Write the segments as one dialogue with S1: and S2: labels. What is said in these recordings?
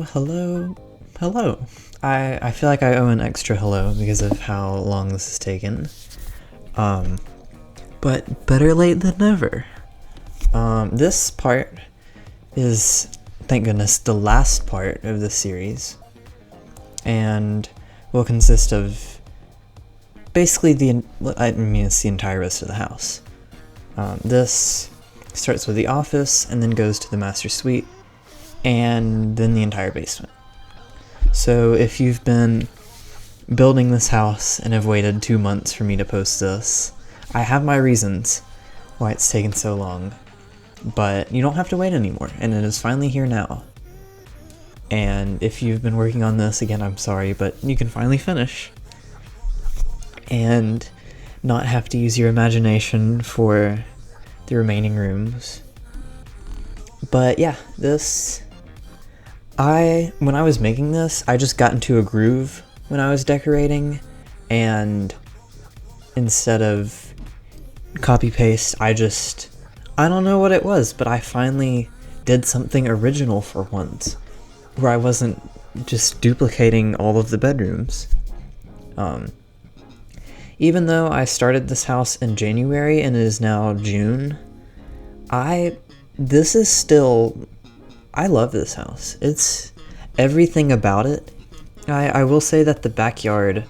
S1: Hello. I feel like I owe an extra hello because of how long this has taken. But better late than never. This part is, thank goodness, the last part of the series, and will consist of basically it's the entire rest of the house. This starts with the office and then goes to the master suite, and then the entire basement. So if you've been building this house and have waited 2 months for me to post this, I have my reasons why it's taken so long, but you don't have to wait anymore, and it is finally here now. And if you've been working on this, again, I'm sorry, but you can finally finish and not have to use your imagination for the remaining rooms. But yeah, when I was making this, I just got into a groove when I was decorating, and instead of copy paste, I don't know what it was, but I finally did something original for once, where I wasn't just duplicating all of the bedrooms. Even though I started this house in January and it is now June, I love this house. It's everything about it. I will say that the backyard,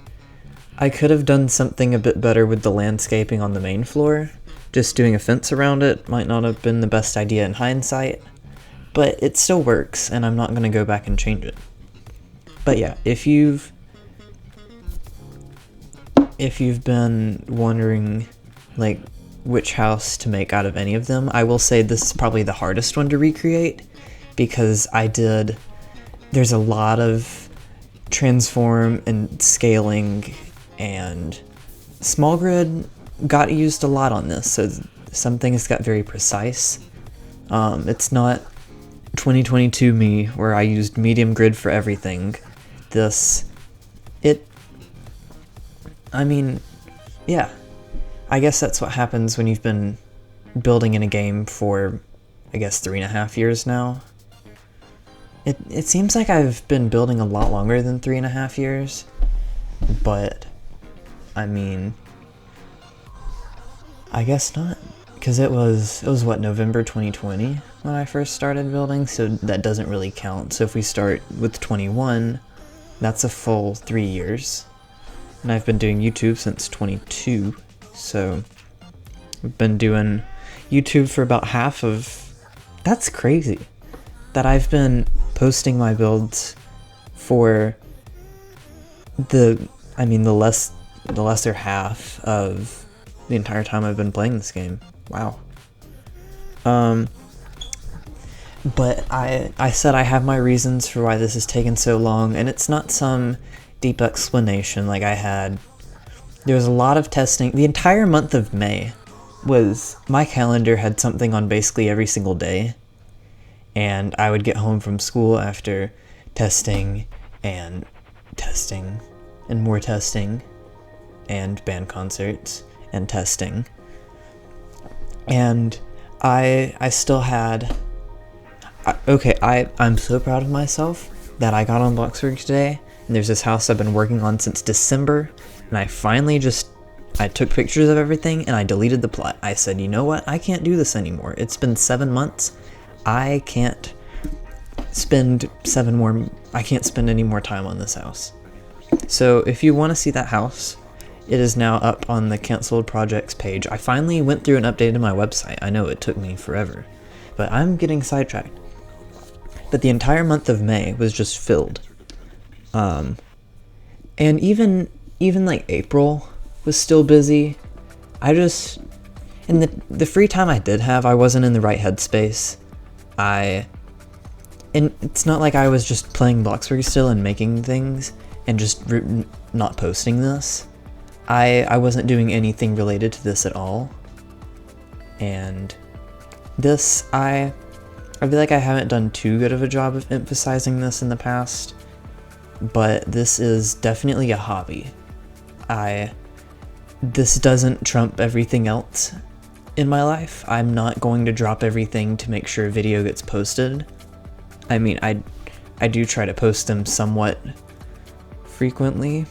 S1: I could have done something a bit better with the landscaping on the main floor. Just doing a fence around it might not have been the best idea in hindsight, but it still works, and I'm not going to go back and change it. But yeah, if you've been wondering like which house to make out of any of them, I will say this is probably the hardest one to recreate, because there's a lot of transform and scaling, and small grid got used a lot on this, so some things got very precise. It's not 2022 me where I used medium grid for everything. Yeah, I guess that's what happens when you've been building in a game for, I guess, 3.5 years now. It seems like I've been building a lot longer than 3.5 years, but I guess not, because it was what, November 2020 when I first started building, so that doesn't really count. So if we start with 21, that's a full 3 years, and I've been doing YouTube since 22, so I've been doing YouTube for about half of. That's crazy that I've been posting my builds for the lesser half of the entire time I've been playing this game. Wow. But I said I have my reasons for why this has taken so long, and it's not some deep explanation like I had. There was a lot of testing. The entire month of May my calendar had something on basically every single day, and I would get home from school after testing and more testing and band concerts and testing, and I still had I'm so proud of myself that I got on Bloxburg today, and there's this house I've been working on since December, and I finally I took pictures of everything and I deleted the plot. I said, you know what, I can't do this anymore. It's been 7 months. I can't spend any more time on this house. So if you want to see that house, it is now up on the canceled projects page. I finally went through and updated my website. I know it took me forever, but I'm getting sidetracked. But the entire month of May was just filled. And even like April was still busy. In the free time I did have, I wasn't in the right headspace. And it's not like I was just playing Bloxburg still and making things and just not posting this. I wasn't doing anything related to this at all. And this, I feel like I haven't done too good of a job of emphasizing this in the past, but this is definitely a hobby. This doesn't trump everything else in my life. I'm not going to drop everything to make sure a video gets posted. I I do try to post them somewhat frequently.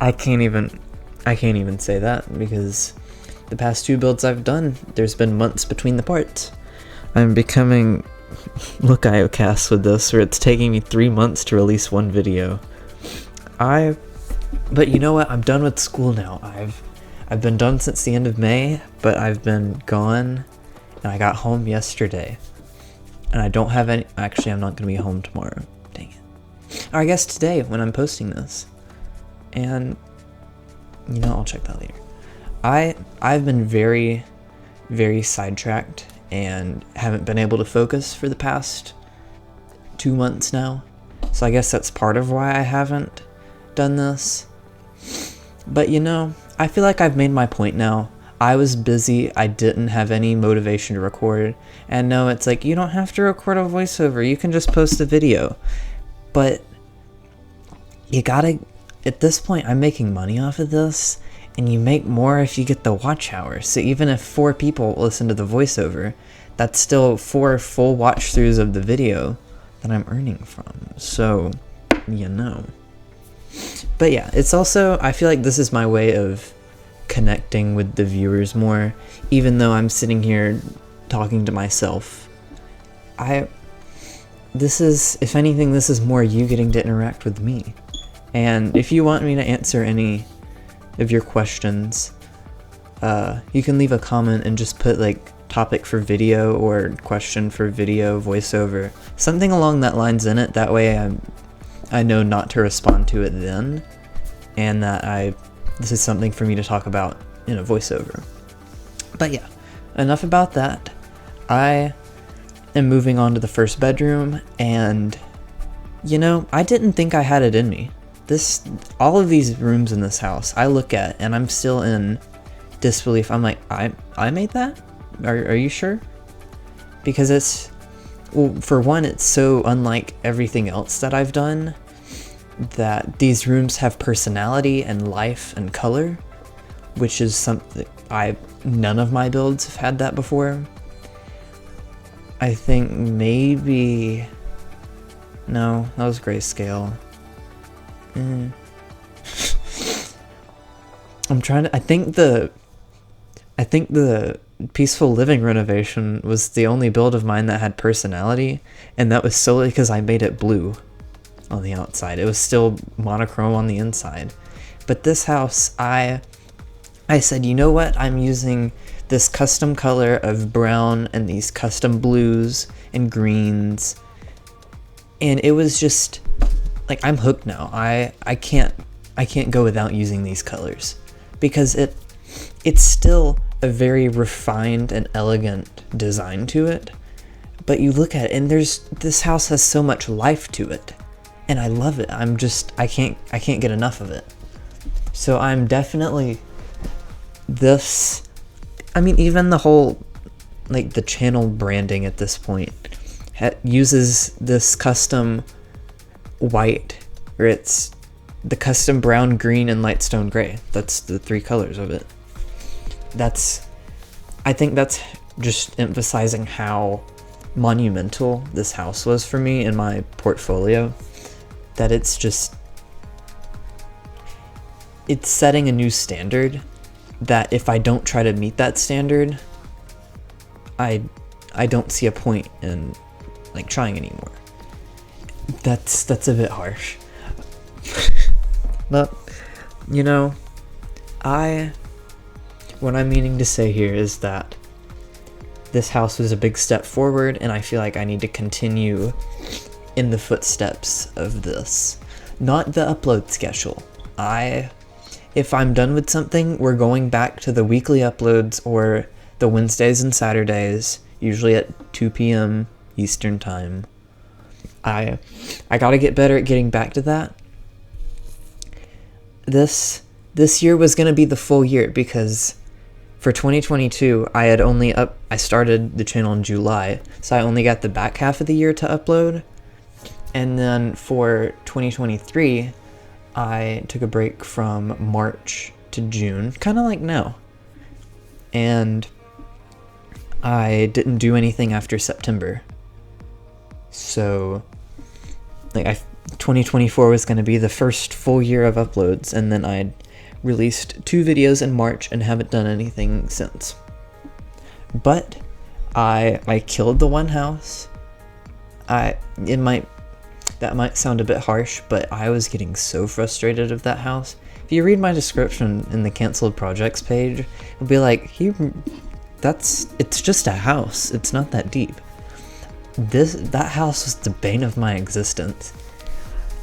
S1: I can't even say that because the past 2 builds I've done, there's been months between the parts. I'm becoming Look-IO-cast with this, where it's taking me 3 months to release 1 video. But you know what? I'm done with school now. I've been done since the end of May, but I've been gone, and I got home yesterday. And I don't have any... Actually, I'm not going to be home tomorrow. Dang it. Or I guess today, when I'm posting this. And, you know, I'll check that later. I've been very, very sidetracked and haven't been able to focus for the past 2 months now. So I guess that's part of why I haven't done this. But you know, I feel like I've made my point now. I was busy, I didn't have any motivation to record, and no, it's like, you don't have to record a voiceover, you can just post a video. But you gotta, at this point, I'm making money off of this, and you make more if you get the watch hours. So even if 4 people listen to the voiceover, that's still 4 full watch throughs of the video that I'm earning from. So, you know. But yeah, it's also, I feel like this is my way of connecting with the viewers more, even though I'm sitting here talking to myself. This is, if anything, this is more you getting to interact with me. And if you want me to answer any of your questions, you can leave a comment and just put like topic for video or question for video voiceover, something along that lines in it. That way I know not to respond to it then, and that this is something for me to talk about in a voiceover. But yeah, enough about that. I am moving on to the first bedroom, and you know, I didn't think I had it in me. All of these rooms in this house I look at and I'm still in disbelief. I'm like, I made that? Are you sure? Because it's, well, for one, it's so unlike everything else that I've done that these rooms have personality and life and color, which is something none of my builds have had that before. I think maybe, no, that was grayscale. I'm trying to, I think the Peaceful Living renovation was the only build of mine that had personality, and that was solely because I made it blue on the outside. It was still monochrome on the inside. But this house, I said, you know what, I'm using this custom color of brown and these custom blues and greens, and it was just like, I'm hooked now. I can't go without using these colors, because it's still a very refined and elegant design to it, but you look at it and this house has so much life to it, and I love it. I can't get enough of it. So I'm definitely I mean, even the whole, like, the channel branding at this point uses this custom white, or it's the custom brown, green, and light stone gray. That's the 3 colors of it. I think that's just emphasizing how monumental this house was for me in my portfolio. That it's setting a new standard that if I don't try to meet that standard, I don't see a point in like trying anymore. That's a bit harsh. But, you know, what I'm meaning to say here is that this house was a big step forward, and I feel like I need to continue in the footsteps of this. Not the upload schedule. If I'm done with something, we're going back to the weekly uploads or the Wednesdays and Saturdays, usually at 2 p.m. Eastern time. I gotta get better at getting back to that. This year was gonna be the full year, because for 2022, I started the channel in July, so I only got the back half of the year to upload. And then for 2023, I took a break from March to June, kind of like now. And I didn't do anything after September. So, like, 2024 was going to be the first full year of uploads, and then I'd released 2 videos in March and haven't done anything since. But I killed the one house. That might sound a bit harsh, but I was getting so frustrated of that house. If you read my description in the canceled projects page, it'll be like, it's just a house. It's not that deep. That house was the bane of my existence.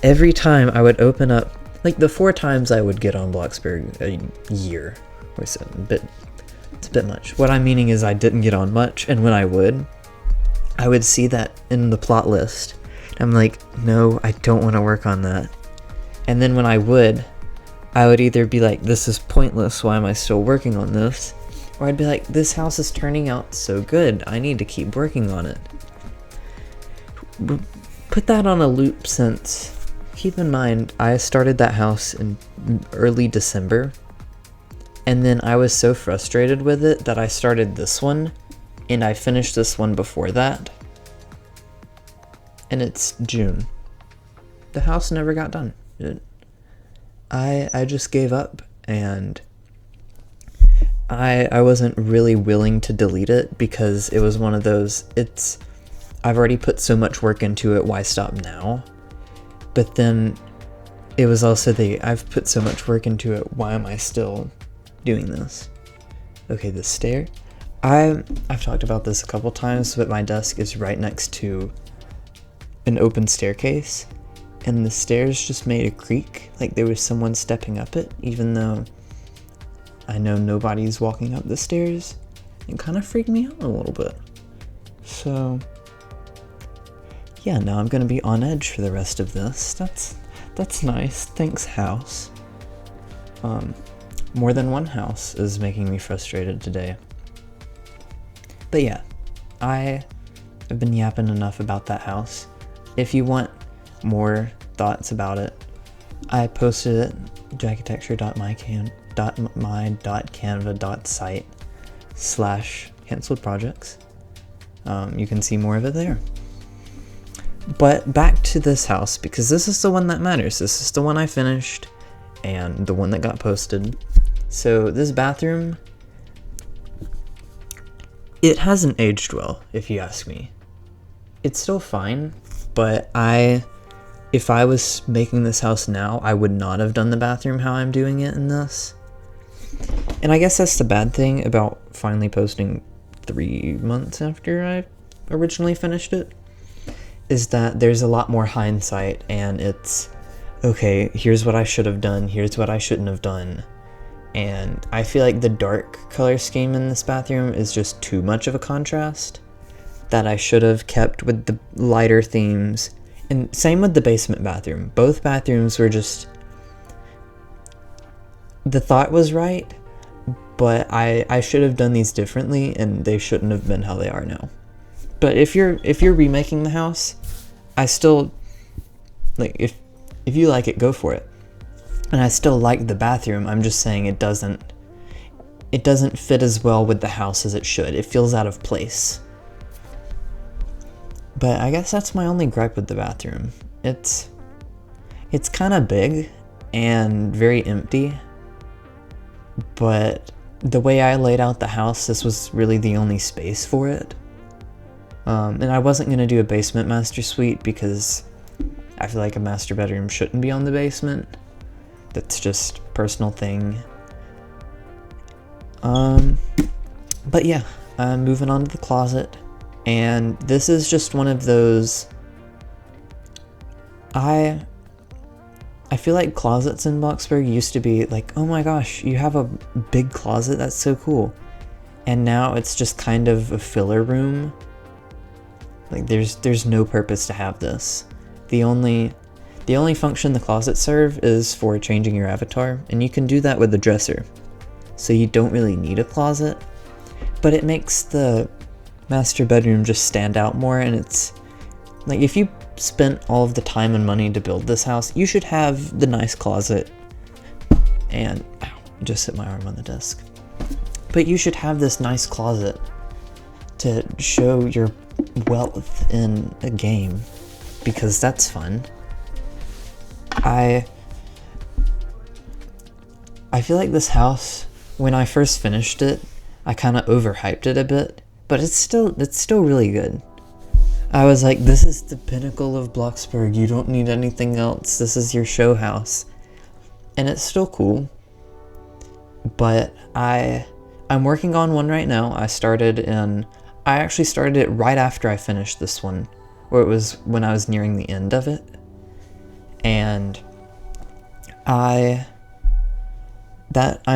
S1: Every time I would open up, like the 4 times I would get on Bloxburg a year, or so, it's a bit much. What I'm meaning is I didn't get on much, and when I would see that in the plot list. I'm like, no, I don't want to work on that. And then when I would either be like, this is pointless, why am I still working on this? Or I'd be like, this house is turning out so good, I need to keep working on it. Put that on a loop since, keep in mind, I started that house in early December. And then I was so frustrated with it that I started this one, and I finished this one before that. And it's June. The house never got done. I just gave up, and I wasn't really willing to delete it because it was one of those, I've already put so much work into it, why stop now? But then it was also I've put so much work into it, why am I still doing this? Okay, the stair. I've talked about this a couple times, but my desk is right next to an open staircase, and the stairs just made a creak, like there was someone stepping up it, even though I know nobody's walking up the stairs. It kind of freaked me out a little bit. So yeah, now I'm gonna be on edge for the rest of this. That's nice. Thanks, house. More than one house is making me frustrated today. But yeah, I've been yapping enough about that house. If you want more thoughts about it, I posted it jackitecture.my.canva.site/canceled projects. You can see more of it there. But back to this house, because this is the one that matters. This is the one I finished and the one that got posted. So this bathroom, it hasn't aged well, if you ask me. It's still fine, but if I was making this house now, I would not have done the bathroom how I'm doing it in this. And I guess that's the bad thing about finally posting 3 months after I originally finished it, is that there's a lot more hindsight, and it's, okay, here's what I should have done, here's what I shouldn't have done. And I feel like the dark color scheme in this bathroom is just too much of a contrast, that I should have kept with the lighter themes. And same with the basement bathroom. Both bathrooms were just, the thought was right, but I should have done these differently, and they shouldn't have been how they are now. But if you're remaking the house, I still, like, if you like it, go for it. And I still like the bathroom. I'm just saying it doesn't fit as well with the house as it should. It feels out of place. But I guess that's my only gripe with the bathroom. It's kind of big and very empty, but the way I laid out the house, this was really the only space for it. And I wasn't going to do a basement master suite because I feel like a master bedroom shouldn't be on the basement. That's just a personal thing. But yeah, moving on to the closet. And this is just one of those, I feel like closets in Bloxburg used to be like, oh my gosh, you have a big closet, that's so cool. And now it's just kind of a filler room. Like there's no purpose to have this. The only function the closets serve is for changing your avatar, and you can do that with the dresser. So you don't really need a closet, but it makes the master bedroom just stand out more. And it's like, if you spent all of the time and money to build this house, you should have the nice closet. And ow, just hit my arm on the desk. But you should have this nice closet to show your wealth in a game, because that's fun. I feel like this house, when I first finished it, I kind of overhyped it a bit, but it's still really good. I was like, this is the pinnacle of Bloxburg, you don't need anything else, this is your show house. And it's still cool, but I'm working on one right now. I actually started it right after I finished this one, or it was when I was nearing the end of it. And I'm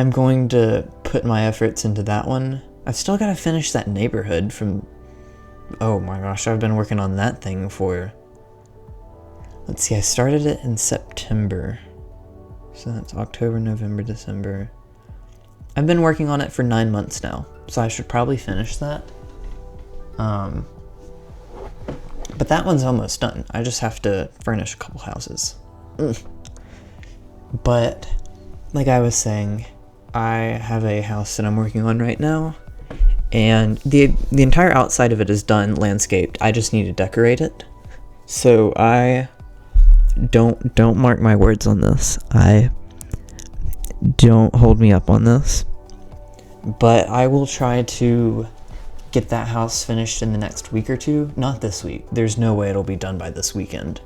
S1: going to put my efforts into that one. I've still got to finish that neighborhood from, oh my gosh, I've been working on that thing for, let's see, I started it in September. So that's October, November, December. I've been working on it for 9 months now, so I should probably finish that. But that one's almost done. I just have to furnish a couple houses. But, like I was saying, I have a house that I'm working on right now, and the entire outside of it is done, landscaped. I just need to decorate it. So don't mark my words on this. Don't hold me up on this. But I will try to get that house finished in the next week or two. Not this week. There's no way it'll be done by this weekend.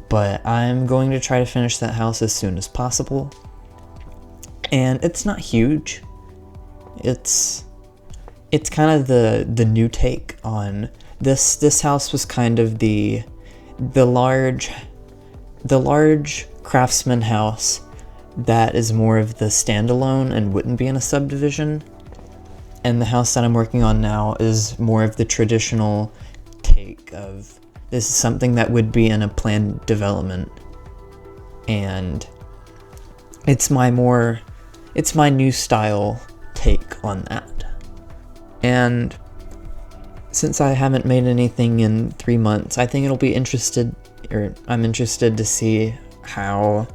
S1: But I'm going to try to finish that house as soon as possible. And it's not huge. It's kind of the new take on this house. Was kind of the large Craftsman house that is more of the standalone and wouldn't be in a subdivision. And the house that I'm working on now is more of the traditional take of, this is something that would be in a planned development. And it's my new style take on that. And since I haven't made anything in 3 months, I think I'm interested to see how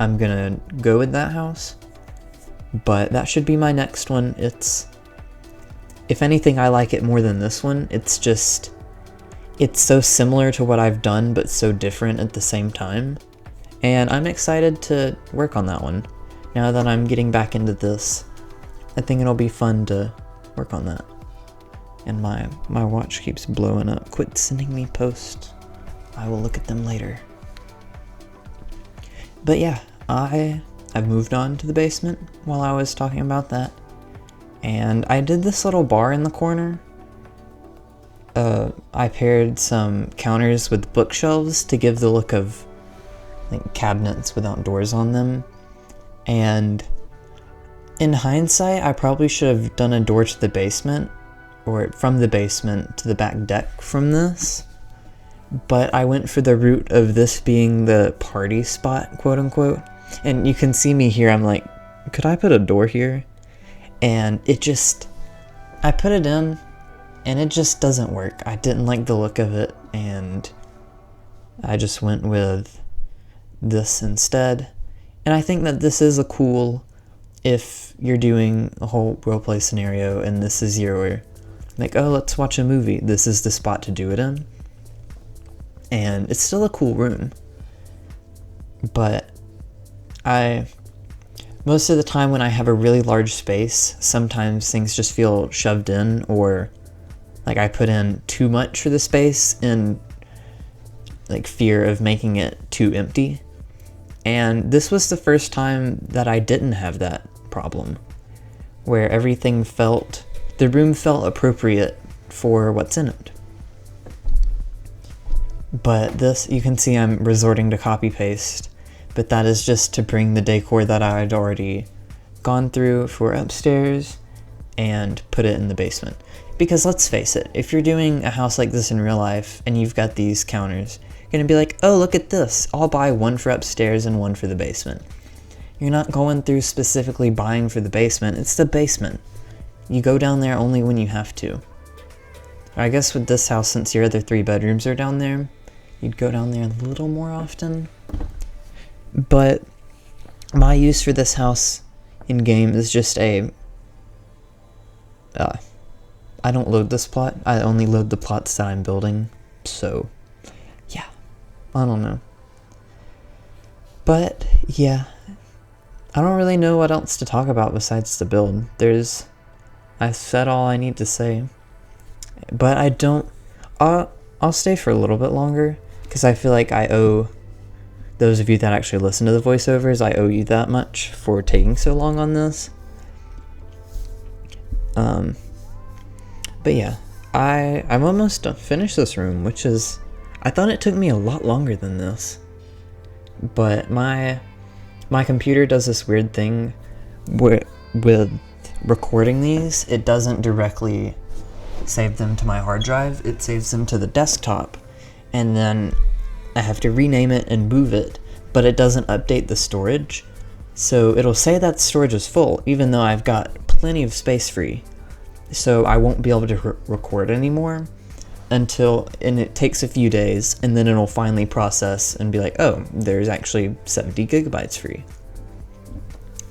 S1: I'm gonna go with that house. But that should be my next one. If anything, I like it more than this one. It's so similar to what I've done, but so different at the same time. And I'm excited to work on that one. Now that I'm getting back into this, I think it'll be fun to work on that. And my watch keeps blowing up. Quit sending me posts. I will look at them later. But yeah, I've moved on to the basement while I was talking about that. And I did this little bar in the corner. I paired some counters with bookshelves to give the look of like cabinets without doors on them. And in hindsight, I probably should have done a door to the basement, or from the basement to the back deck from this. But I went for the route of this being the party spot, quote unquote. And you can see me here, I'm like, could I put a door here? And I put it in, and it just doesn't work. I didn't like the look of it, and I just went with this instead. And I think that this is a cool, if you're doing a whole roleplay scenario and this is your, like, oh, let's watch a movie, this is the spot to do it in. And it's still a cool room. But most of the time when I have a really large space, sometimes things just feel shoved in, or like I put in too much for the space in like fear of making it too empty. And this was the first time that I didn't have that problem, where the room felt appropriate for what's in it. But this, you can see I'm resorting to copy paste, but that is just to bring the decor that I had already gone through for upstairs and put it in the basement. Because let's face it, if you're doing a house like this in real life and you've got these counters, you're gonna be like, oh, look at this, I'll buy one for upstairs and one for the basement. You're not going through specifically buying for the basement, it's the basement. You go down there only when you have to. I guess with this house, since your other 3 bedrooms are down there, you'd go down there a little more often. But my use for this house in game is just I I don't load this plot. I only load the plots that I'm building. So, yeah. I don't know. But, yeah. I don't really know what else to talk about besides the build. I said all I need to say. But I don't... I'll stay for a little bit longer, because I feel like I owe those of you that actually listen to the voiceovers, I owe you that much for taking so long on this. But yeah, I'm almost done finished this room, which is... I thought it took me a lot longer than this. But my computer does this weird thing with recording these. It doesn't directly save them to my hard drive. It saves them to the desktop, and then I have to rename it and move it, but it doesn't update the storage. So it'll say that storage is full, even though I've got plenty of space free. So I won't be able to record anymore and it takes a few days, and then it'll finally process and be like, oh, there's actually 70 gigabytes free.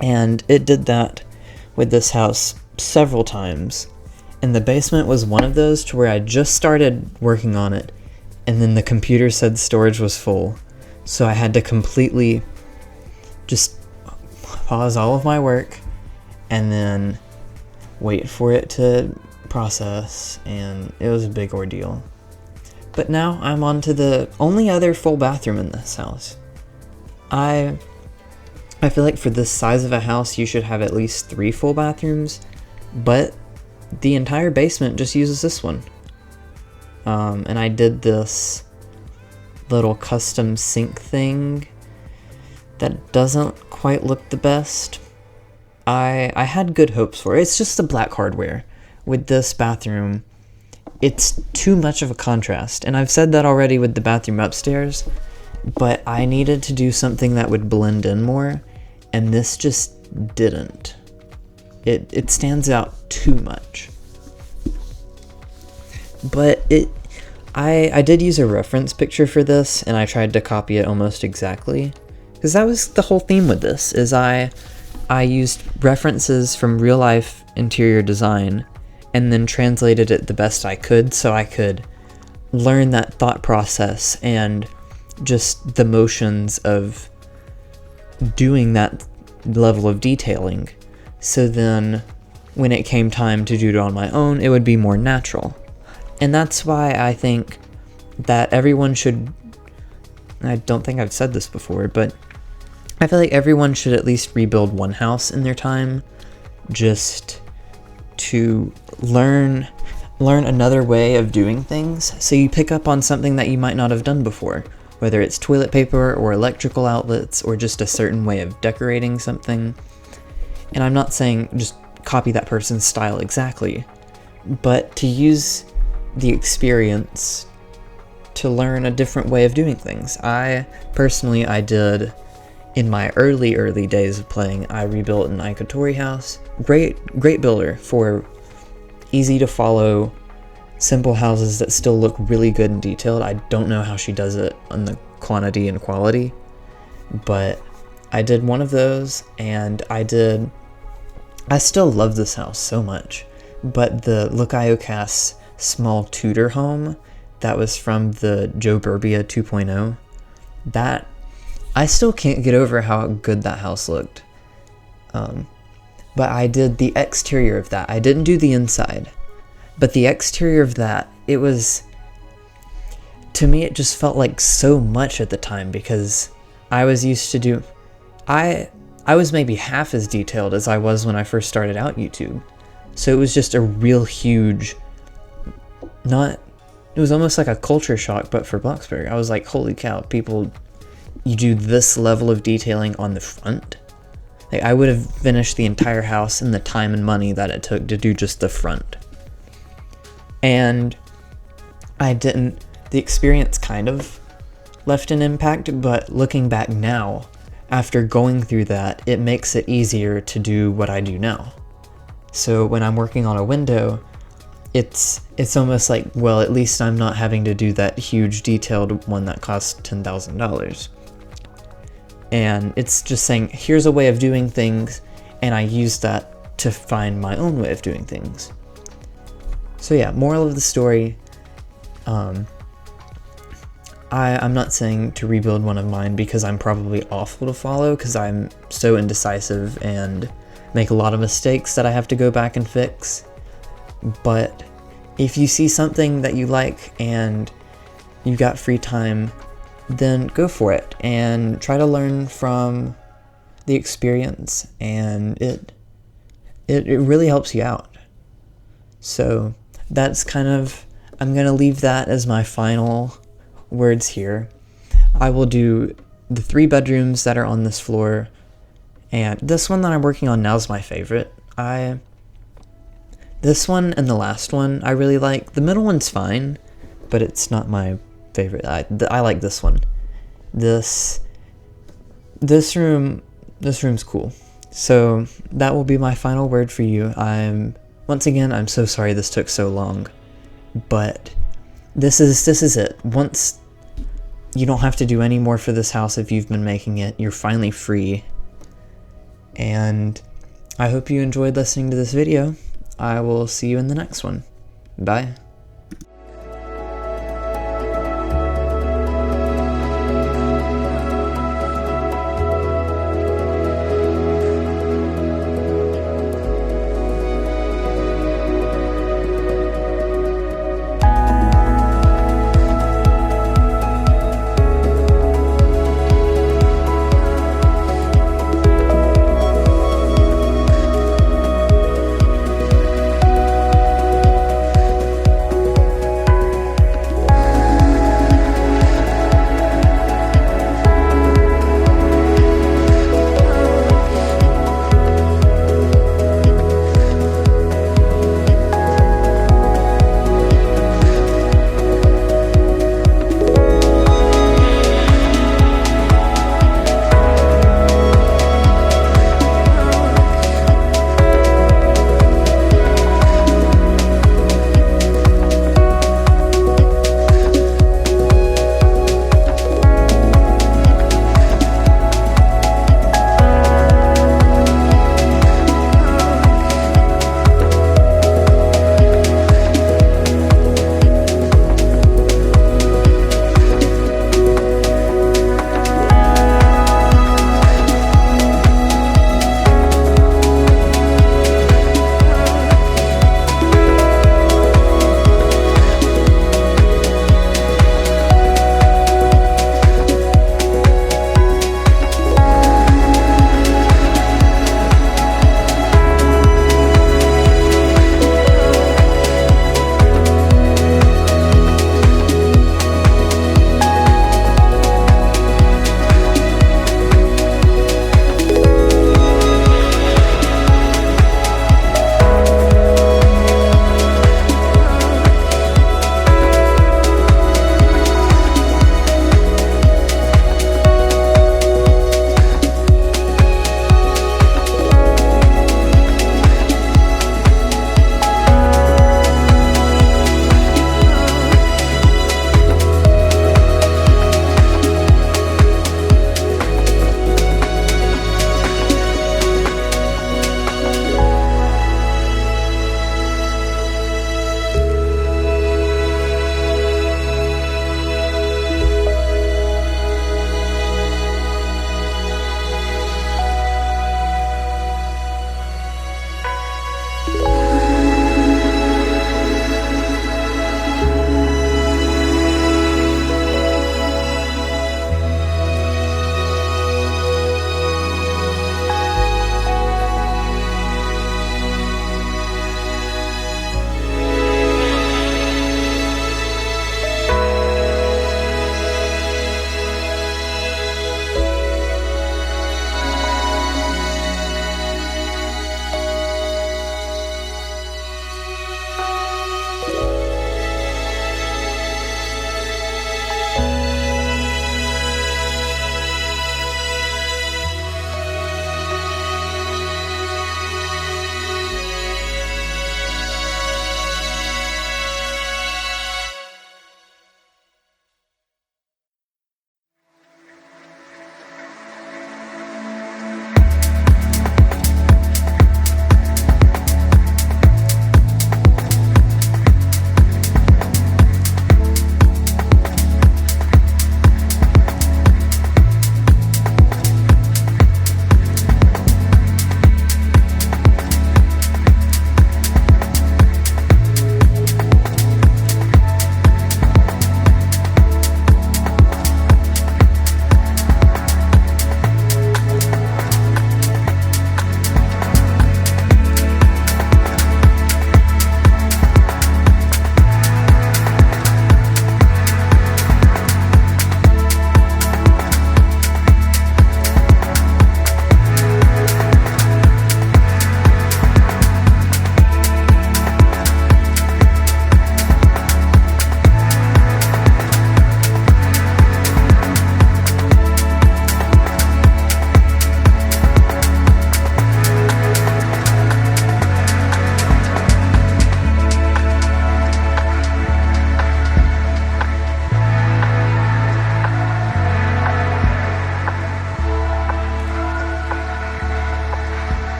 S1: And it did that with this house several times. And the basement was one of those to where I just started working on it, and then the computer said storage was full. So I had to completely just pause all of my work and then wait for it to process, and it was a big ordeal. But now I'm on to the only other full bathroom in this house. I feel like for this size of a house you should have at least 3 full bathrooms, but the entire basement just uses this one. And I did this little custom sink thing that doesn't quite look the best. I had good hopes for it. It's just the black hardware. With this bathroom, it's too much of a contrast, and I've said that already with the bathroom upstairs, but I needed to do something that would blend in more, and this just didn't. It stands out too much. But I did use a reference picture for this, and I tried to copy it almost exactly, because that was the whole theme with this, is I used references from real life interior design and then translated it the best I could, so I could learn that thought process and just the motions of doing that level of detailing. So then when it came time to do it on my own, it would be more natural. And that's why I think that everyone should... I don't think I've said this before, but I feel like everyone should at least rebuild one house in their time, just to learn another way of doing things, so you pick up on something that you might not have done before, whether it's toilet paper or electrical outlets or just a certain way of decorating something. And I'm not saying just copy that person's style exactly, but to use the experience to learn a different way of doing things. I did, in my early days of playing, I rebuilt an Ikotori house. Great builder for easy to follow, simple houses that still look really good and detailed. I don't know how she does it on the quantity and quality, but I did one of those, and I still love this house so much, but the Lucayo small Tudor home that was from the Joe Burbia 2.0, that I still can't get over how good that house looked. But I did the exterior of that. I didn't do the inside, but the exterior of that, it was, to me, it just felt like so much at the time, because I was used to do, I was maybe half as detailed as I was when I first started out YouTube. So it was just a real huge, it was almost like a culture shock, but for Bloxburg. I was like, holy cow, you do this level of detailing on the front? Like, I would have finished the entire house in the time and money that it took to do just the front. And I didn't, the experience kind of left an impact, but looking back now, after going through that, it makes it easier to do what I do now. So when I'm working on a window, it's almost like, well, at least I'm not having to do that huge detailed one that costs $10,000. And it's just saying, here's a way of doing things, and I use that to find my own way of doing things. So yeah, moral of the story, I'm not saying to rebuild one of mine because I'm probably awful to follow because I'm so indecisive and make a lot of mistakes that I have to go back and fix. But if you see something that you like and you've got free time, then go for it and try to learn from the experience, and it really helps you out. So that's kind of, I'm gonna leave that as my final words here. I will do the 3 bedrooms that are on this floor, and this one that I'm working on now is my favorite. This one and the last one I really like. The middle one's fine, but it's not my favorite. I like this one. This room's cool. So that will be my final word for you. Once again, I'm so sorry this took so long, but this is it. Once you don't have to do any more for this house if you've been making it, you're finally free. And I hope you enjoyed listening to this video. I will see you in the next one. Bye.